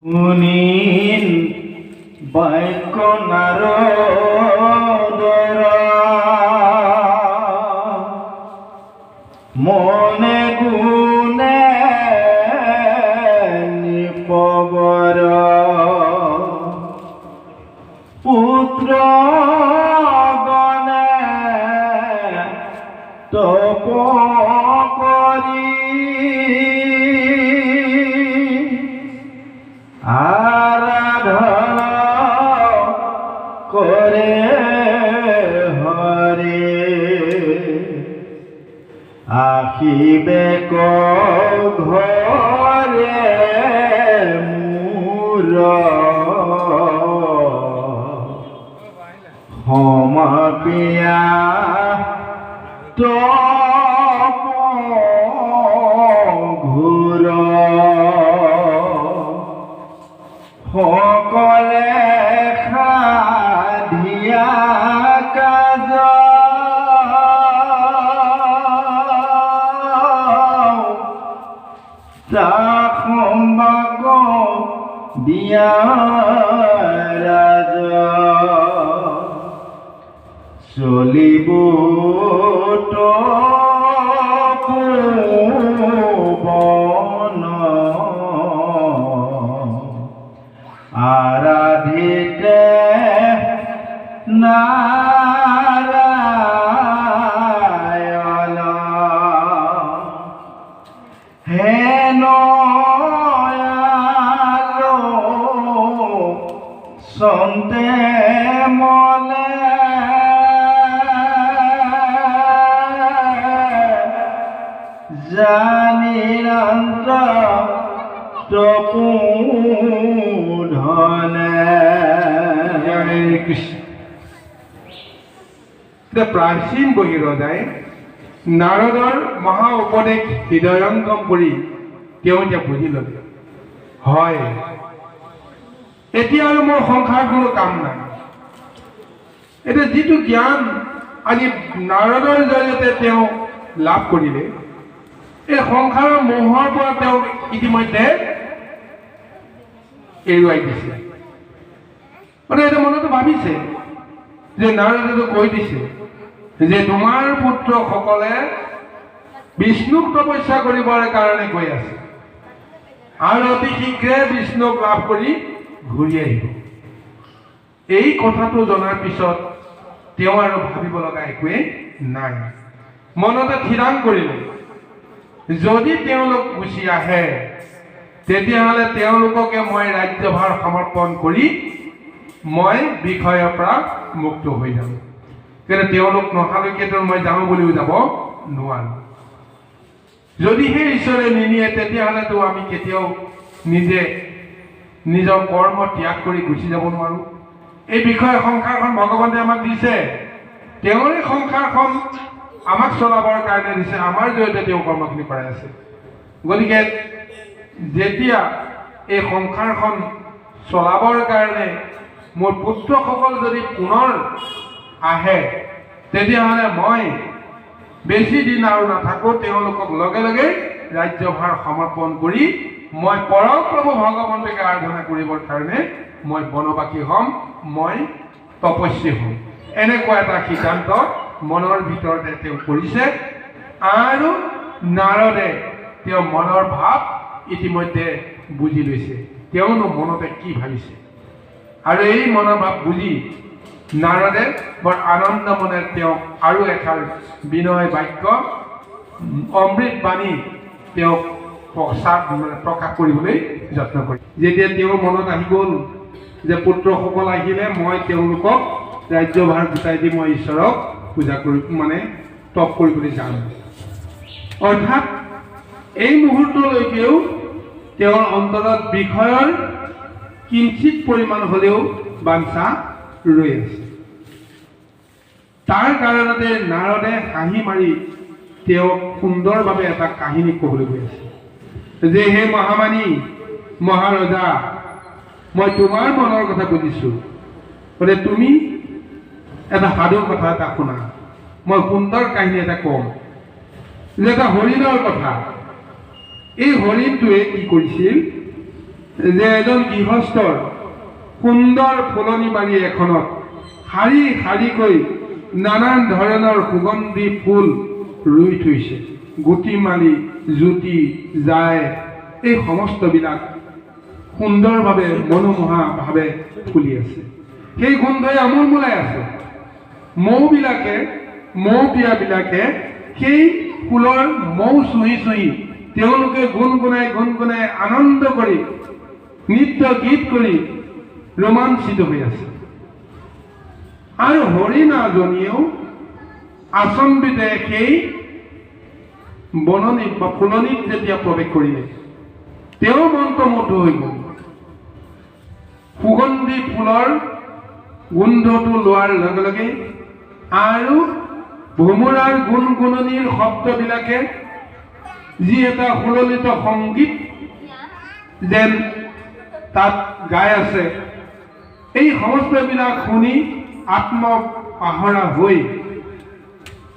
মুনিন বাক্য নাৰদৰ মনে গুণে নিপবৰ পুত্ৰ গণে তপ কৰি আৰাধনা কৰে হৰে আহিবে ঘৰে মূৰ সমাপিয়া তপ ঘূৰ সকলে সাধিয়া কাজ সম্ভাগ দিয়া ৰাজ চলিব বন আৰাধিতে নাৰায়ণ হেন সন্তে মলে জানিৰন্ত তপোধনে। হৰে কৃষ্ণ। প্ৰাচীন বহিৰজাই নাৰদৰ মহা উপদেশ হৃদয়ংগম কৰি তেওঁ এতিয়া বুজি ল'লে, হয় এতিয়া আৰু মোৰ সংসাৰ কোনো কাম নাই। এতিয়া যিটো জ্ঞান আজি নাৰদৰ জৰিয়তে তেওঁ লাভ কৰিলে, এই সংসাৰৰ মোহৰ পৰা তেওঁ ইতিমধ্যে এৰুৱাই দিছে। মানে এটা মনতো ভাবিছে যে নাৰদেতো কৈ দিছে যে তোমাৰ পুত্ৰসকলে বিষ্ণুক তপস্যা কৰিবৰ কাৰণে গৈ আছে আৰু অতি শীঘ্ৰে বিষ্ণুক লাভ কৰি ঘূৰি আহিব। এই কথাটো জনাৰ পিছত তেওঁ আৰু ভাবিব লগা একোৱেই নাই। মনতে থিৰাং কৰিলে যদি তেওঁলোক গুচি আহে তেতিয়াহ'লে তেওঁলোককে মই ৰাজ্যভাৰ সমৰ্পণ কৰি মই বিষয়ৰ পৰা মুক্ত হৈ যাম। কিন্তু তেওঁলোক নহালৈকেতো মই যাওঁ বুলিও যাব নোৱাৰো। যদিহে ঈশ্বৰে নিনিয়ে তেতিয়াহ'লেতো আমি কেতিয়াও নিজে নিজৰ কৰ্ম ত্যাগ কৰি গুচি যাব নোৱাৰো। এই বিষয়ে সংসাৰখন ভগৱানে আমাক দিছে, তেওঁৰে সংসাৰখন আমাক চলাবৰ কাৰণে দিছে, আমাৰ জৰিয়তে তেওঁ কৰ্মখিনি কৰাই আছে। গতিকে যেতিয়া এই সংসাৰখন চলাবৰ কাৰণে মোৰ পুত্ৰসকল যদি পুনৰ আহে তেতিয়াহ'লে মই বেছি দিন আৰু নাথাকোঁ, তেওঁলোকক লগে লগে ৰাজ্যভাৰ সমৰ্পণ কৰি মই পৰমপ্ৰভু ভগৱন্তকে আৰাধনা কৰিবৰ কাৰণে মই বনবাসী হ'ম, মই তপস্বী হ'ম। এনেকুৱা এটা সিদ্ধান্ত মনৰ ভিতৰতে তেওঁ কৰিছে আৰু নাৰদে তেওঁ মনৰ ভাৱ ইতিমধ্যে বুজি লৈছে। তেওঁনো মনতে কি ভাবিছে আৰু এই মনৰ ভাৱ বুজি নাৰদে বৰ আনন্দ মনে তেওঁক আৰু এষাৰ বিনয় বাক্য অমৃত বাণী তেওঁক প্ৰকাশ কৰিবলৈ যত্ন কৰে। যেতিয়া তেওঁৰ মনত আহি গ'ল যে পুত্ৰসকল আহিলে মই তেওঁলোকক ৰাজ্যভাৰ গোটাই দি মই ঈশ্বৰক পূজা কৰি তপ কৰিবলৈ যাম। অৰ্থাৎ এই মুহূৰ্তলৈকেও তেওঁৰ অন্তৰত বিষয়ৰ কিঞ্চিত পৰিমাণ হ'লেও বাঞ্ছা ৰৈ আছে। তাৰ কাৰণতে নাৰদে হাঁহি মাৰি তেওঁক সুন্দৰভাৱে এটা কাহিনী ক'বলৈ গৈ আছে যে হে মহামানী মহাৰজা, মই তোমাৰ মনৰ কথা বুজিছোঁ, গতিকে তুমি এটা সাধু কথা এটা শুনা। মই সুন্দৰ কাহিনী এটা কম যে এটা হৰিণৰ কথা। এই হৰিণটোৱে কি কৰিছিল, যে এজন গৃহস্থৰ সুন্দৰ ফুলনি বাৰী এখনত শাৰী শাৰীকৈ নানান ধৰণৰ সুগন্ধি ফুল ৰুই থৈছে। গুটিমালি, জ্যোতি, জাই এই সমস্তবিলাক সুন্দৰভাৱে মনোমোহাভাৱে ফুলি আছে। সেই গোন্ধই আমোলমোলাই আছে। মৌপিয়াবিলাকে সেই ফুলৰ মৌ চুহি চুহি তেওঁলোকে গুণগুণাই আনন্দ কৰি নৃত্য গীত কৰি ৰোমাঞ্চিত হৈ আছে। আৰু হৰিণাজনীয়েও আচম্বিতে সেই বননিত বা ফুলনিত যেতিয়া প্ৰৱেশ কৰিলে তেওঁ মন্ত্ৰমুগ্ধ হৈ গ'ল। সুগন্ধি ফুলৰ গোন্ধটো লোৱাৰ লগে লগে আৰু ভোমোৰাৰ গুণগুণনিৰ শব্দবিলাকে যি এটা সুললিত সংগীত যেন তাত গাই আছে, এই সমস্তবিলাক শুনি আত্মপাহৰা হৈ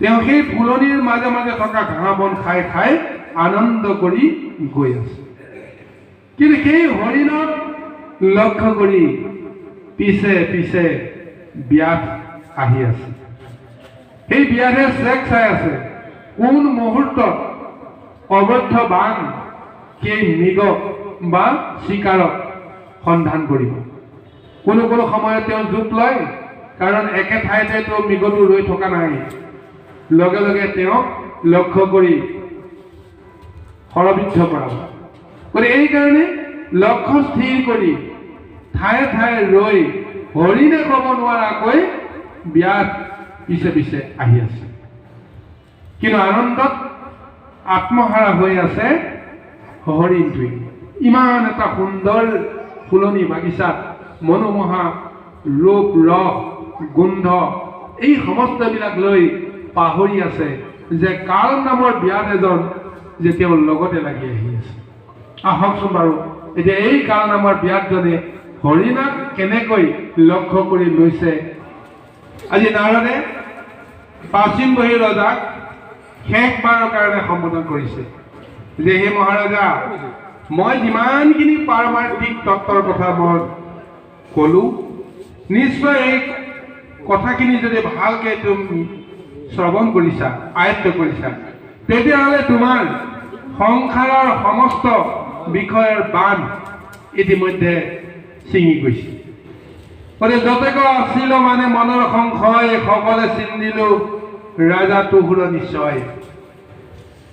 তেওঁ সেই ফুলনিৰ মাজে মাজে থকা ঘাঁহ বন খাই খাই আনন্দ কৰি গৈ আছে। কিন্তু সেই হৰিণক লক্ষ্য কৰি পিছে পিছে ব্যাধ আহি আছে। সেই ব্যাধে চেক চাই আছে কোন মুহূৰ্তত অবদ্ধ বান সেই মৃগক বা চিকাৰক সন্ধান কৰিব। কোনো কোনো সময়ত তেওঁ জোপ লয়, কাৰণ একে ঠাইতে তেওঁ মৃগটো ৰৈ থকা নাই। লগে লগে তেওঁক লক্ষ্য কৰি শৰবিদ্ধ কৰাব। গতিকে এইকাৰণে লক্ষ্য স্থিৰ কৰি ঠায়ে ঠায়ে ৰৈ হৰিণে ক'ব নোৱাৰাকৈ ব্যাধ পিছে পিছে আহি আছে। কিন্তু আনন্দত আত্মহাৰা হৈ আছে হৰিণটোৱে। ইমান এটা সুন্দৰ ফুলনি বাগিচাত মনোমোহা ৰূপ, ৰস, গোন্ধ এই সমস্তবিলাক লৈ পাহৰি আছে যে কাল নামৰ ব্যাধ এজন যে তেওঁৰ লগতে লাগি আহি আছে। আহকচোন বাৰু এতিয়া এই কাল নামৰ ব্যাধজনে হৰিণাক কেনেকৈ লক্ষ্য কৰি লৈছে। আজি নাৰদে প্ৰাচীন বহী ৰজাক শেষবাৰৰ কাৰণে সম্বোধন কৰিছে যে হে মহাৰজা, মই যিমানখিনি পাৰমাৰ্থিক তত্ত্বৰ কথা মই ক'লো, নিশ্চয় এই কথাখিনি যদি ভালকৈ তুমি শ্ৰৱণ কৰিছা, আয়ত্ত কৰিছা, তেতিয়াহ'লে তোমাৰ সংসাৰৰ সমস্ত বিষয়ৰ বান ইতিমধ্যে ছিঙি গৈছে। গতিকে যতেক আছিল মানে মনৰ সংশয়, সকলে চিন্দিলো ৰাজা তুহুৰ নিশ্চয়।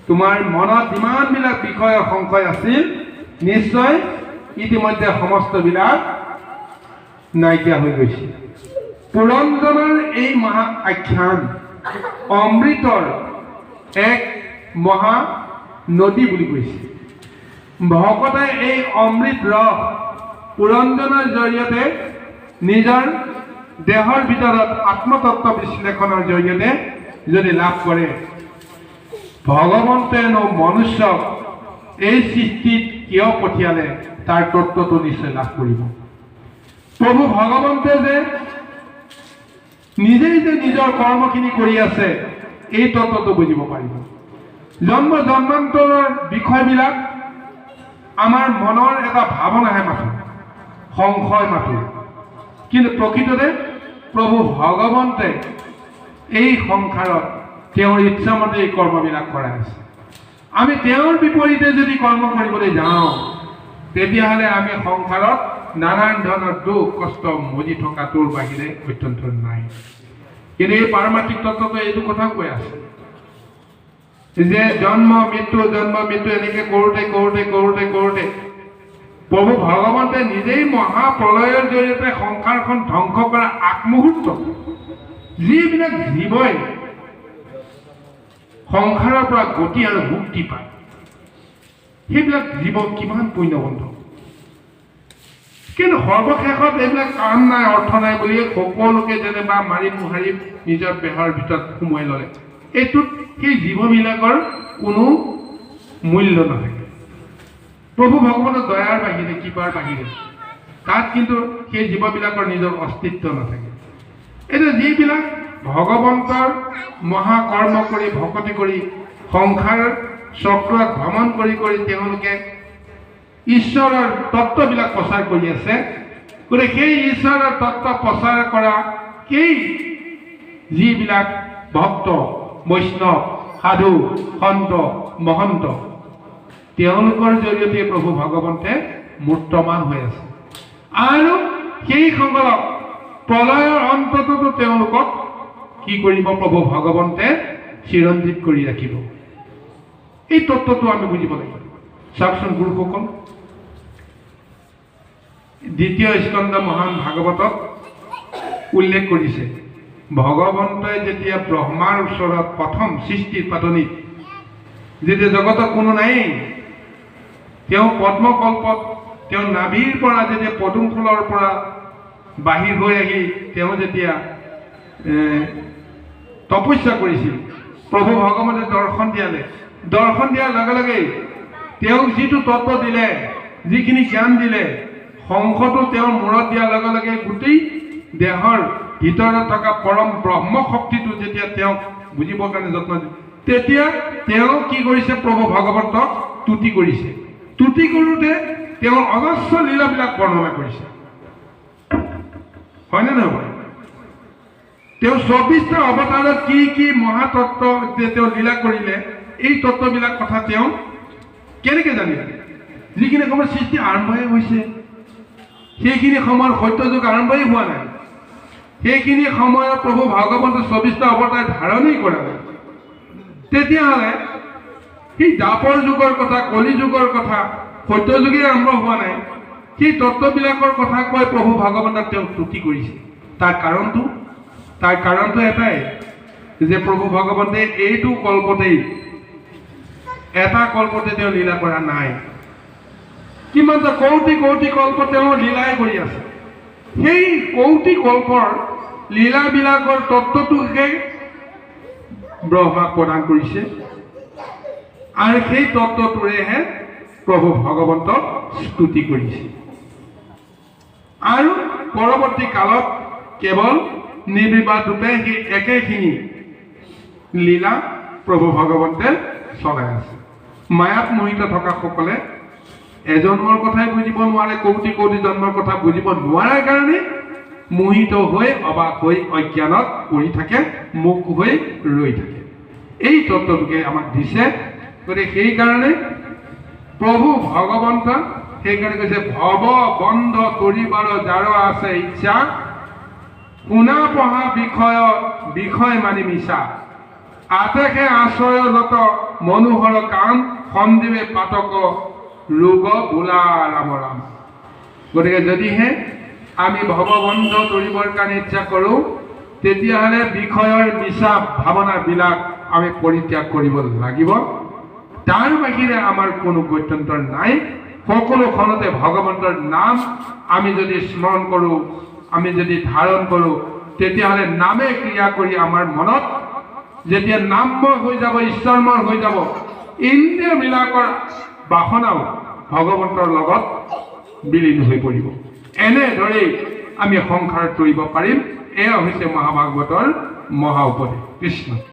তোমাৰ মনত যিমানবিলাক বিষয়ৰ সংশয় আছিল নিশ্চয় ইতিমধ্যে সমস্তবিলাক নাইকিয়া হৈ গৈছে। পুৰঞ্জনৰ এই মহা আখ্যান অমৃতৰ এক মহা নদী বুলি কৈছে। ভকতে এই অমৃত ৰস পুৰঞ্জনৰ জৰিয়তে নিজৰ দেহৰ ভিতৰত আত্মতত্ত্ব বিশ্লেষণৰ জৰিয়তে যদি লাভ কৰে, ভগৱন্তেনো মনুষ্যক এই সৃষ্টিত কিয় পঠিয়ালে তাৰ তত্ত্বটো নিশ্চয় লাভ কৰিব। প্ৰভু ভগৱন্তে যে নিজেই যে নিজৰ কৰ্মখিনি কৰি আছে এই তত্ত্বটো বুজিব পাৰিব। জন্ম জন্মান্তৰৰ বিষয়বিলাক আমাৰ মনৰ এটা ভাৱনাহে মাথো, সংশয় মাথো। কিন্তু প্ৰকৃততে প্ৰভু ভগৱন্তে এই সংসাৰত তেওঁৰ ইচ্ছামতে এই কৰ্মবিলাক কৰাই আছে। আমি তেওঁৰ বিপৰীতে যদি কৰ্ম কৰিবলৈ যাওঁ তেতিয়াহ'লে আমি সংসাৰত নানান ধৰণৰ দুখ কষ্ট মজি থকাটোৰ বাহিৰে অত্যন্ত নাই। কিন্তু এই পাৰমাৰ্থিক তত্ত্বটো এইটো কথা কৈ আছে যে জন্ম মৃত্যু এনেকৈ কৰোঁতে কৰোঁতে কৰোঁতে কৰোঁতে প্ৰভু ভগৱন্তে নিজেই মহাপ্ৰলয়ৰ জৰিয়তে সংসাৰখন ধ্বংস কৰা আগমুহূৰ্ত যিবিলাক জীৱই সংসাৰৰ পৰা গতি আৰু মুক্তি পায়, সেইবিলাক জীৱ কিমান পুণ্যবন্ধ। কিন্তু সৰ্বশেষত এইবিলাক কাম নাই, অৰ্থ নাই বুলিয়ে সকলোকে যেনিবা মাৰি মোহাৰি নিজৰ দেহৰ ভিতৰত সোমোৱাই ল'লে। এইটোত সেই জীৱবিলাকৰ কোনো মূল্য নাথাকে। প্ৰভু ভগৱানৰ দয়াৰ বাহিৰে, কৃপাৰ বাহিৰে তাত কিন্তু সেই জীৱবিলাকৰ নিজৰ অস্তিত্ব নাথাকে। এতিয়া যিবিলাক ভগৱন্তৰ মহাকৰ্ম কৰি ভকতি কৰি সংসাৰ চক্ৰত ভ্ৰমণ কৰি কৰি তেওঁলোকে ঈশ্বৰৰ তত্ত্ববিলাক প্ৰচাৰ কৰি আছে। গতিকে সেই ঈশ্বৰৰ তত্ত্ব প্ৰচাৰ কৰা সেই যিবিলাক ভক্ত, বৈষ্ণৱ, সাধু, সন্ত, মহন্ত, তেওঁলোকৰ জৰিয়তে প্ৰভু ভগৱন্তে মূৰ্তমান হৈ আছে। আৰু সেইসকলক প্ৰলয়ৰ অন্তততো তেওঁলোকক কি কৰিব? প্ৰভু ভগৱন্তে চিৰঞ্জীৱ কৰি ৰাখিব। এই তত্ত্বটো আমি বুজিব লাগিব। চাওকচোন গুৰুসকল, দ্বিতীয় স্কন্ধ মহান ভাগৱতত উল্লেখ কৰিছে, ভগৱন্তই যেতিয়া ব্ৰহ্মাৰ ওচৰত প্ৰথম সৃষ্টিৰ পাতনিত যেতিয়া জগতত কোনো নাই, তেওঁ পদ্মকল্পত তেওঁ নাভিৰ পৰা যেতিয়া পদুম ফুলৰ পৰা বাহিৰ হৈ আহি তেওঁ যেতিয়া তপস্যা কৰিছিল, প্ৰভু ভগৱন্তে দৰ্শন দিয়ালে। দৰ্শন দিয়াৰ লগে লগেই তেওঁক যিটো তত্ত্ব দিলে, যিখিনি জ্ঞান দিলে, শংখটো তেওঁৰ মূৰত দিয়াৰ লগে লগে গোটেই দেহৰ ভিতৰত থকা পৰম ব্ৰহ্ম শক্তিটো যেতিয়া তেওঁক বুজিবৰ কাৰণে যত্ন দিলে, তেতিয়া তেওঁ কি কৰিছে? প্ৰভু ভগৱন্তক তুতি কৰিছে। তুতি কৰোঁতে তেওঁৰ অজস্ৰ লীলাবিলাক বৰ্ণনা কৰিছে, হয়নে নহয়? তেওঁ 24টা অৱতাৰত কি কি মহাতত্ত্ব যে তেওঁ লীলা কৰিলে, এই তত্ত্ববিলাক কথা তেওঁ কেনেকৈ জানিলে? যিখিনি সময়ত সৃষ্টি আৰম্ভহে হৈছে, সেইখিনি সময়ত সত্যযুগ আৰম্ভই হোৱা নাই, সেইখিনি সময়ত প্ৰভু ভগৱন্ত 24টা অৱতাৰ ধাৰণেই কৰা নাই। তেতিয়াহ'লে সেই দ্বাপৰ যুগৰ কথা, কলি যুগৰ কথা, সত্যযুগে আৰম্ভ হোৱা নাই, সেই তত্ত্ববিলাকৰ কথা কৈ প্ৰভু ভগৱন্তক তেওঁ তুতি কৰিছে। তাৰ কাৰণটো এটাই যে প্ৰভু ভগৱন্তে এইটো কল্পতেই, এটা কল্পতে তেওঁ লীলা কৰা নাই, কিমানটা কৌটি কৌটি কল্প তেওঁ লীলাই কৰি আছে। সেই কৌটি কল্পৰ লীলাবিলাকৰ তত্ত্বটোকে ব্ৰহ্মাক প্ৰদান কৰিছে, আৰু সেই তত্ত্বটোৰেহে প্ৰভু ভগৱন্তক স্তুতি কৰিছে। আৰু পৰৱৰ্তী কালত কেৱল নিৰ্বিবাদ ৰূপে সেই একেখিনি লীলা প্ৰভু ভগৱন্তে চলাই আছে। মায়াত মোহিত থকা সকলে এজন্মৰ কথাই বুজিব নোৱাৰে, কৌটি কৌটি জন্মৰ কথা বুজিব নোৱাৰাৰ কাৰণে মোহিত হৈ, অবাক হৈ, অজ্ঞানত পৰি থাকে, মুখ হৈ ৰৈ থাকে। এই তত্ত্বটোকে আমাক দিছে। গতিকে সেইকাৰণে প্ৰভু ভগৱন্ত সেইকাৰণে কৈছে, ভৱ বন্ধ তৰিবাৰ যাৰ আছে ইচ্ছা, শুনা পঢ়া বিষয় মানি মিছা, আতেষে আশ্ৰয়ৰত মনোহৰ কাম, সন্দীপে পাতক ৰোগ বোলা ৰাম ৰাম। গতিকে যদিহে আমি ভৱবন্ধ তৰিবৰ কাৰণে ইচ্ছা কৰোঁ, তেতিয়াহ'লে বিষয়ৰ মিছা ভাৱনাবিলাক আমি পৰিত্যাগ কৰিব লাগিব। তাৰ বাহিৰে আমাৰ কোনো গত্যন্তৰ নাই। সকলোখনতে ভগৱন্তৰ নাম আমি যদি স্মৰণ কৰোঁ, আমি যদি ধাৰণ কৰোঁ, তেতিয়াহ'লে নামে ক্ৰিয়া কৰি আমাৰ মনত যেতিয়া নামময় হৈ যাব, ঈশ্বৰময় হৈ যাব, ইন্দ্ৰিয়বিলাকৰ বাসনাও ভগৱন্তৰ লগত বিলীন হৈ পৰিব। এনেদৰেই আমি সংসাৰত কৰিব পাৰিম। এয়া হৈছে মহাভাগৱতৰ মহা উপদেশ। কৃষ্ণ।